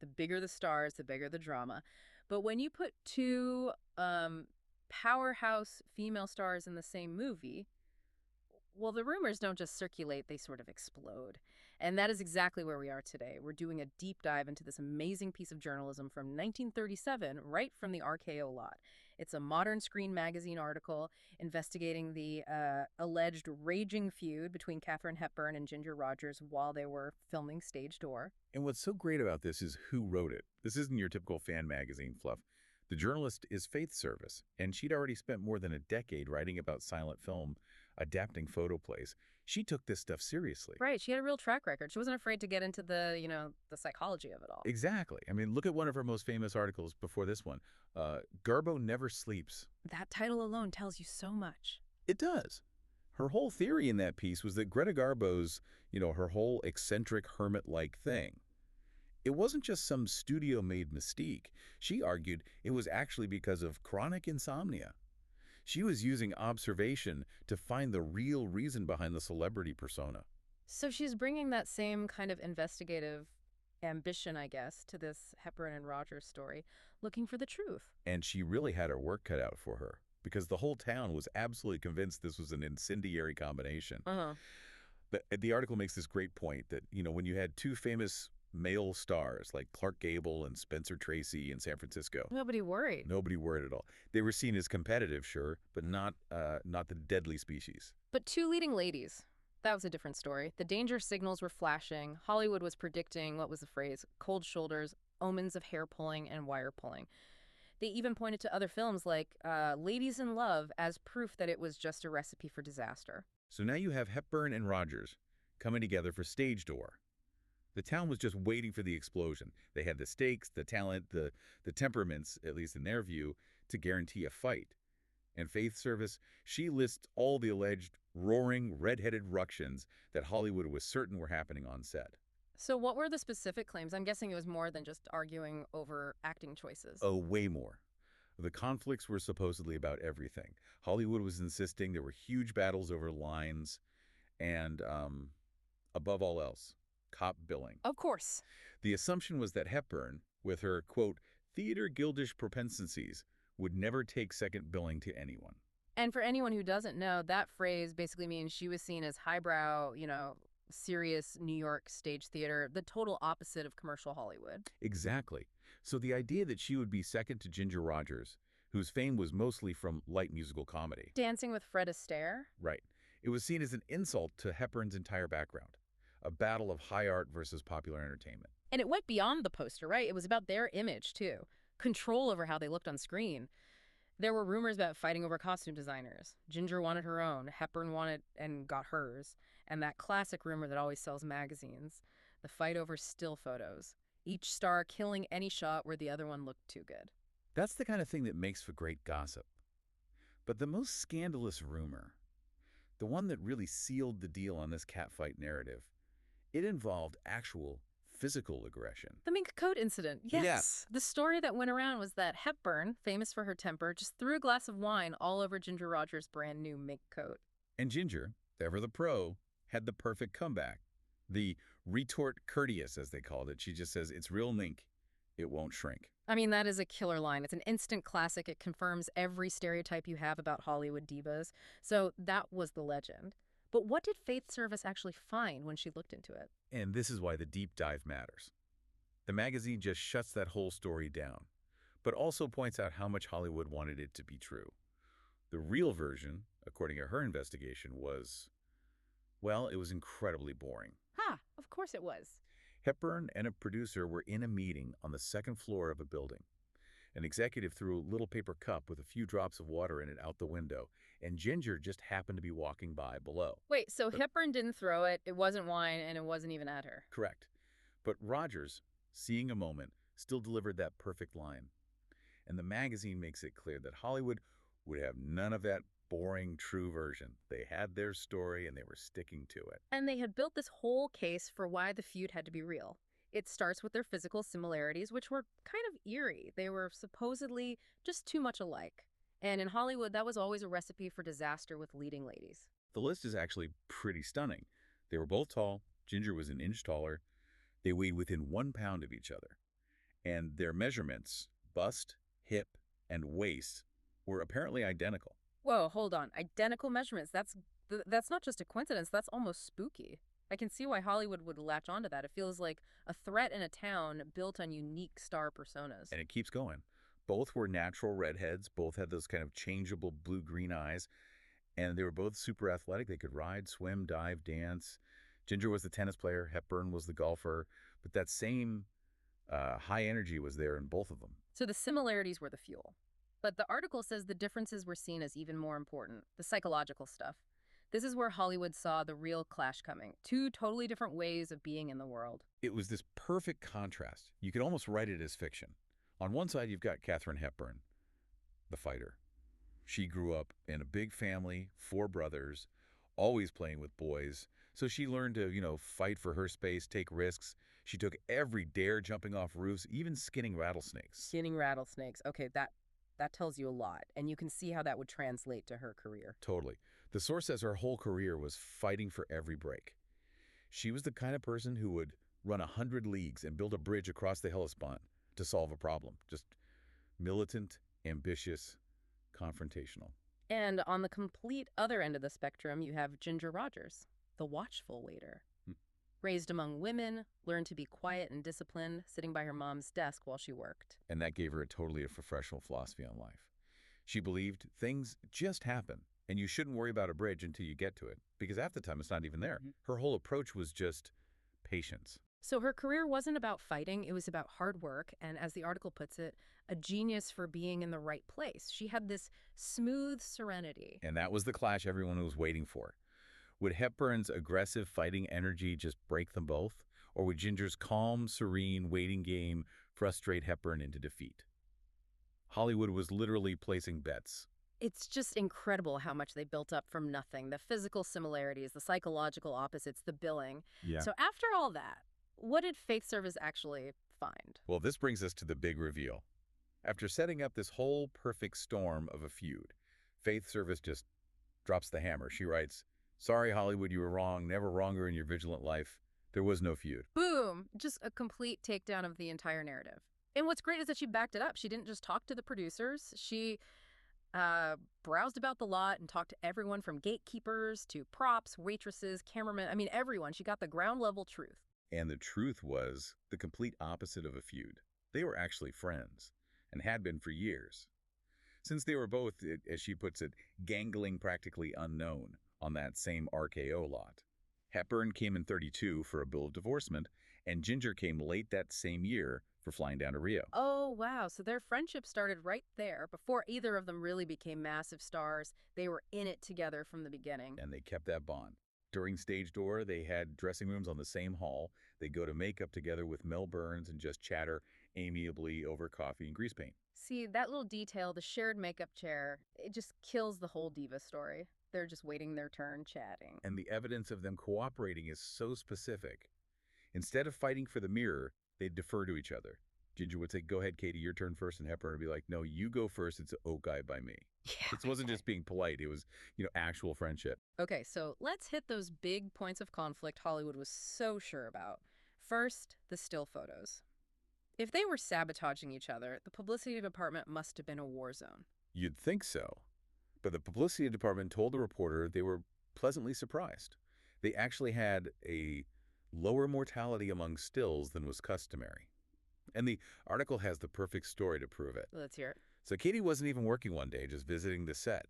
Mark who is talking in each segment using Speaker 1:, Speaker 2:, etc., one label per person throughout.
Speaker 1: The bigger the stars, the bigger the drama. But when you put two powerhouse female stars in the same movie, well, the rumors don't just circulate, they sort of explode. And that is exactly where we are today. We're doing a deep dive into this amazing piece of journalism from 1937, right from the RKO lot. It's a Modern Screen magazine article investigating the alleged raging feud between Katherine Hepburn and Ginger Rogers while they were filming Stage Door.
Speaker 2: And what's so great about this is who wrote it. This isn't your typical fan magazine fluff. The journalist is Faith Service, and she'd already spent more than a decade writing about silent film, adapting photoplays. She took this stuff seriously.
Speaker 1: Right, she had a real track record. She wasn't afraid to get into the psychology of it all.
Speaker 2: Exactly. I mean, look at one of her most famous articles before this one. Garbo Never Sleeps.
Speaker 1: That title alone tells you so much.
Speaker 2: It does. Her whole theory in that piece was that Greta Garbo's, her whole eccentric hermit-like thing, it wasn't just some studio-made mystique. She argued it was actually because of chronic insomnia. She was using observation to find the real reason behind the celebrity persona.
Speaker 1: So she's bringing that same kind of investigative ambition, I guess, to this Hepburn and Rogers story, looking for the truth.
Speaker 2: And she really had her work cut out for her, because the whole town was absolutely convinced this was an incendiary combination. The article makes this great point that, when you had two famous male stars like Clark Gable and Spencer Tracy in San Francisco.
Speaker 1: Nobody worried.
Speaker 2: Nobody worried at all. They were seen as competitive, sure, but not the deadly species.
Speaker 1: But two leading ladies, that was a different story. The danger signals were flashing. Hollywood was predicting, what was the phrase, cold shoulders, omens of hair pulling and wire pulling. They even pointed to other films like Ladies in Love as proof that it was just a recipe for disaster.
Speaker 2: So now you have Hepburn and Rogers coming together for Stage Door. The town was just waiting for the explosion. They had the stakes, the talent, the temperaments, at least in their view, to guarantee a fight. And Faith Service, she lists all the alleged roaring, red-headed ructions that Hollywood was certain were happening on set.
Speaker 1: So what were the specific claims? I'm guessing it was more than just arguing over acting choices.
Speaker 2: Oh, way more. The conflicts were supposedly about everything. Hollywood was insisting there were huge battles over lines and, above all else, cop billing.
Speaker 1: Of course.
Speaker 2: The assumption was that Hepburn, with her, quote, theater guildish propensities, would never take second billing to anyone.
Speaker 1: And for anyone who doesn't know, that phrase basically means she was seen as highbrow, serious New York stage theater, the total opposite of commercial Hollywood.
Speaker 2: Exactly. So the idea that she would be second to Ginger Rogers, whose fame was mostly from light musical comedy.
Speaker 1: Dancing with Fred Astaire?
Speaker 2: Right. It was seen as an insult to Hepburn's entire background. A battle of high art versus popular entertainment.
Speaker 1: And it went beyond the poster, right? It was about their image, too. Control over how they looked on screen. There were rumors about fighting over costume designers. Ginger wanted her own, Hepburn wanted and got hers. And that classic rumor that always sells magazines, the fight over still photos. Each star killing any shot where the other one looked too good.
Speaker 2: That's the kind of thing that makes for great gossip. But the most scandalous rumor, the one that really sealed the deal on this catfight narrative, it involved actual physical aggression.
Speaker 1: The mink coat incident, yes. The story that went around was that Hepburn, famous for her temper, just threw a glass of wine all over Ginger Rogers' brand new mink coat.
Speaker 2: And Ginger, ever the pro, had the perfect comeback. The retort courteous, as they called it. She just says, it's real mink. It won't shrink.
Speaker 1: I mean, that is a killer line. It's an instant classic. It confirms every stereotype you have about Hollywood divas. So that was the legend. But what did Faith Service actually find when she looked into it?
Speaker 2: And this is why the deep dive matters. The magazine just shuts that whole story down, but also points out how much Hollywood wanted it to be true. The real version, according to her investigation, was, well, it was incredibly boring.
Speaker 1: Of course it was.
Speaker 2: Hepburn and a producer were in a meeting on the second floor of a building. An executive threw a little paper cup with a few drops of water in it out the window, and Ginger just happened to be walking by below.
Speaker 1: Wait, so Hepburn didn't throw it, it wasn't wine, and it wasn't even at her.
Speaker 2: Correct. But Rogers, seeing a moment, still delivered that perfect line. And the magazine makes it clear that Hollywood would have none of that boring true version. They had their story, and they were sticking to it.
Speaker 1: And they had built this whole case for why the feud had to be real. It starts with their physical similarities, which were kind of eerie. They were supposedly just too much alike. And in Hollywood, that was always a recipe for disaster with leading ladies.
Speaker 2: The list is actually pretty stunning. They were both tall. Ginger was an inch taller. They weighed within 1 pound of each other. And their measurements, bust, hip, and waist, were apparently identical.
Speaker 1: Whoa, hold on. Identical measurements. That's not just a coincidence. That's almost spooky. I can see why Hollywood would latch onto that. It feels like a threat in a town built on unique star personas.
Speaker 2: And it keeps going. Both were natural redheads. Both had those kind of changeable blue-green eyes. And they were both super athletic. They could ride, swim, dive, dance. Ginger was the tennis player. Hepburn was the golfer. But that same high energy was there in both of them.
Speaker 1: So the similarities were the fuel. But the article says the differences were seen as even more important, the psychological stuff. This is where Hollywood saw the real clash coming. Two totally different ways of being in the world.
Speaker 2: It was this perfect contrast. You could almost write it as fiction. On one side, you've got Katherine Hepburn, the fighter. She grew up in a big family, 4 brothers, always playing with boys. So she learned to, fight for her space, take risks. She took every dare, jumping off roofs, even skinning rattlesnakes.
Speaker 1: Skinning rattlesnakes. Okay, that tells you a lot, and you can see how that would translate to her career.
Speaker 2: Totally. The source says her whole career was fighting for every break. She was the kind of person who would run 100 leagues and build a bridge across the Hellespont to solve a problem. Just militant, ambitious, confrontational.
Speaker 1: And on the complete other end of the spectrum, you have Ginger Rogers, the watchful waiter. Raised among women, learned to be quiet and disciplined, sitting by her mom's desk while she worked.
Speaker 2: And that gave her a totally professional philosophy on life. She believed things just happen, and you shouldn't worry about a bridge until you get to it, because half the time it's not even there. Her whole approach was just patience.
Speaker 1: So her career wasn't about fighting, it was about hard work, and as the article puts it, a genius for being in the right place. She had this smooth serenity.
Speaker 2: And that was the clash everyone was waiting for. Would Hepburn's aggressive fighting energy just break them both? Or would Ginger's calm, serene, waiting game frustrate Hepburn into defeat? Hollywood was literally placing bets.
Speaker 1: It's just incredible how much they built up from nothing. The physical similarities, the psychological opposites, the billing.
Speaker 2: Yeah.
Speaker 1: So after all that, what did Faith Service actually find?
Speaker 2: Well, this brings us to the big reveal. After setting up this whole perfect storm of a feud, Faith Service just drops the hammer. She writes, "Sorry, Hollywood, you were wrong. Never wronger in your vigilant life. There was no feud."
Speaker 1: Boom! Just a complete takedown of the entire narrative. And what's great is that she backed it up. She didn't just talk to the producers. She browsed about the lot and talked to everyone from gatekeepers to props, waitresses, cameramen. I mean, everyone. She got the ground level truth.
Speaker 2: And the truth was the complete opposite of a feud. They were actually friends, and had been for years. Since they were both, as she puts it, gangling practically unknown on that same RKO lot. Hepburn came in 32 for a bill of divorcement, and Ginger came late that same year for flying down to Rio.
Speaker 1: Oh, wow. So their friendship started right there. Before either of them really became massive stars, they were in it together from the beginning.
Speaker 2: And they kept that bond. During stage door, they had dressing rooms on the same hall. They'd go to makeup together with Mel Burns and just chatter amiably over coffee and grease paint.
Speaker 1: See, that little detail, the shared makeup chair, it just kills the whole diva story. They're just waiting their turn, chatting.
Speaker 2: And the evidence of them cooperating is so specific. Instead of fighting for the mirror, they'd defer to each other. Ginger would say, "Go ahead, Katie, your turn first," and Hepburn would be like, "No, you go first. It's okay by me."
Speaker 1: Yeah.
Speaker 2: It wasn't just being polite. It was, actual friendship.
Speaker 1: Okay, so let's hit those big points of conflict Hollywood was so sure about. First, the still photos. If they were sabotaging each other, the publicity department must have been a war zone.
Speaker 2: You'd think so. But the publicity department told the reporter they were pleasantly surprised. They actually had a lower mortality among stills than was customary. And the article has the perfect story to prove it.
Speaker 1: Let's hear it.
Speaker 2: So Katie wasn't even working one day, just visiting the set.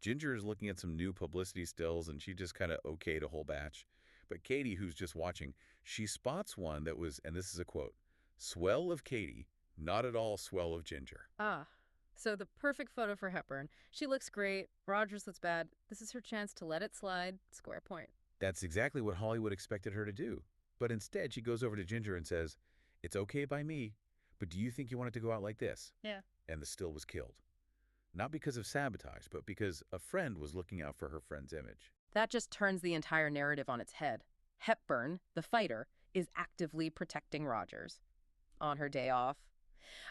Speaker 2: Ginger is looking at some new publicity stills, and she just kind of okayed a whole batch. But Katie, who's just watching, she spots one that was, and this is a quote, "Swell of Katie, not at all swell of Ginger."
Speaker 1: Ah, so the perfect photo for Hepburn. She looks great. Rogers looks bad. This is her chance to let it slide. Square point.
Speaker 2: That's exactly what Hollywood expected her to do. But instead, she goes over to Ginger and says, "It's okay by me, but do you think you want it to go out like this?"
Speaker 1: Yeah.
Speaker 2: And the still was killed. Not because of sabotage, but because a friend was looking out for her friend's image.
Speaker 1: That just turns the entire narrative on its head. Hepburn, the fighter, is actively protecting Rogers on her day off.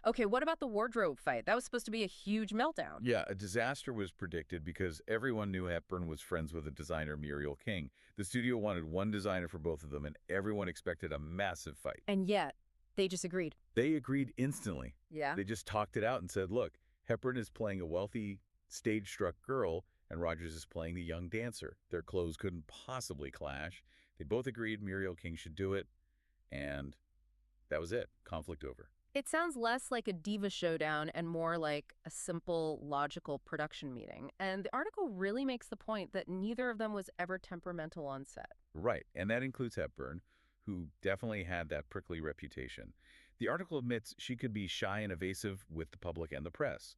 Speaker 1: Okay, what about the wardrobe fight? That was supposed to be a huge meltdown.
Speaker 2: Yeah, a disaster was predicted because everyone knew Hepburn was friends with the designer Muriel King. The studio wanted one designer for both of them, and everyone expected a massive fight.
Speaker 1: And yet, They just agreed.
Speaker 2: They agreed instantly.
Speaker 1: Yeah.
Speaker 2: They just talked it out and said, look, Hepburn is playing a wealthy, stage-struck girl, and Rogers is playing the young dancer. Their clothes couldn't possibly clash. They both agreed Muriel King should do it, and that was it. Conflict over.
Speaker 1: It sounds less like a diva showdown and more like a simple, logical production meeting. And the article really makes the point that neither of them was ever temperamental on set.
Speaker 2: Right, and that includes Hepburn, who definitely had that prickly reputation. The article admits she could be shy and evasive with the public and the press.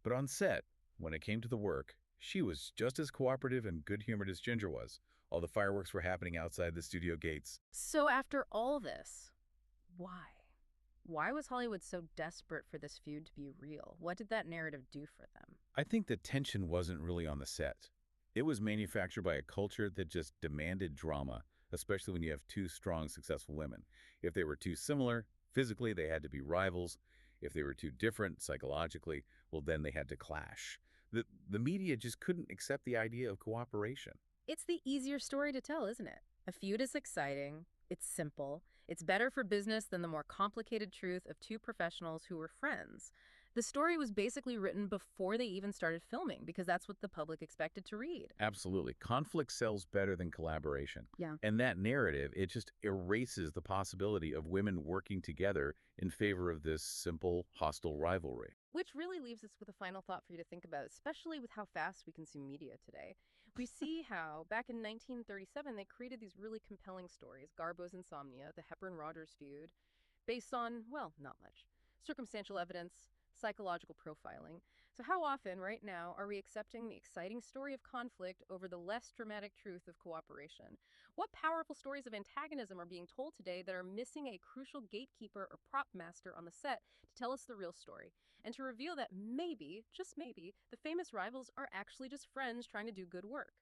Speaker 2: But on set, when it came to the work, she was just as cooperative and good-humored as Ginger was. All the fireworks were happening outside the studio gates.
Speaker 1: So after all this, why? Why was Hollywood so desperate for this feud to be real? What did that narrative do for them?
Speaker 2: I think the tension wasn't really on the set. It was manufactured by a culture that just demanded drama, especially when you have two strong, successful women. If they were too similar, physically, they had to be rivals. If they were too different, psychologically, well, then they had to clash. The media just couldn't accept the idea of cooperation.
Speaker 1: It's the easier story to tell, isn't it? A feud is exciting, it's simple, it's better for business than the more complicated truth of two professionals who were friends. The story was basically written before they even started filming because that's what the public expected to read.
Speaker 2: Absolutely. Conflict sells better than collaboration.
Speaker 1: Yeah.
Speaker 2: And that narrative, it just erases the possibility of women working together in favor of this simple, hostile rivalry.
Speaker 1: Which really leaves us with a final thought for you to think about, especially with how fast we consume media today. We see how, back in 1937, they created these really compelling stories, Garbo's Insomnia, the Hepburn-Rogers feud, based on, well, not much. Circumstantial evidence, psychological profiling. So how often, right now, are we accepting the exciting story of conflict over the less dramatic truth of cooperation? What powerful stories of antagonism are being told today that are missing a crucial gatekeeper or prop master on the set to tell us the real story? And to reveal that maybe, just maybe, the famous rivals are actually just friends trying to do good work.